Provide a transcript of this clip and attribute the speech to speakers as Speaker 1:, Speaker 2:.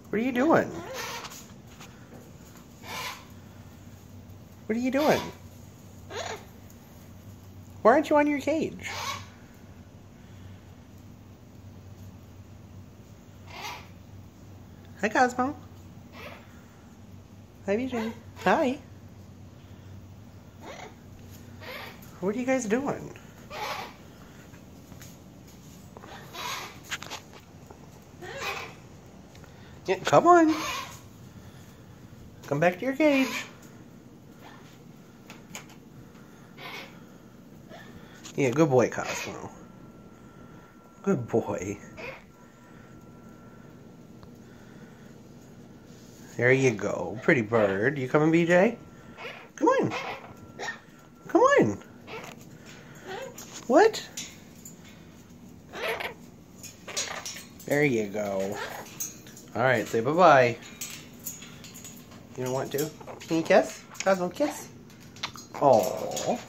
Speaker 1: What are you doing? What are you doing? Why aren't you on your cage? Hi, Cosmo. Hi, BJ. Hi. What are you guys doing? Yeah, come on. Come back to your cage. Yeah, good boy, Cosmo. Good boy. There you go. Pretty bird. You coming, BJ? Come on. Come on. What? There you go. Alright, say bye-bye. You don't want to? Can you kiss? Cosmo, kiss. Aww.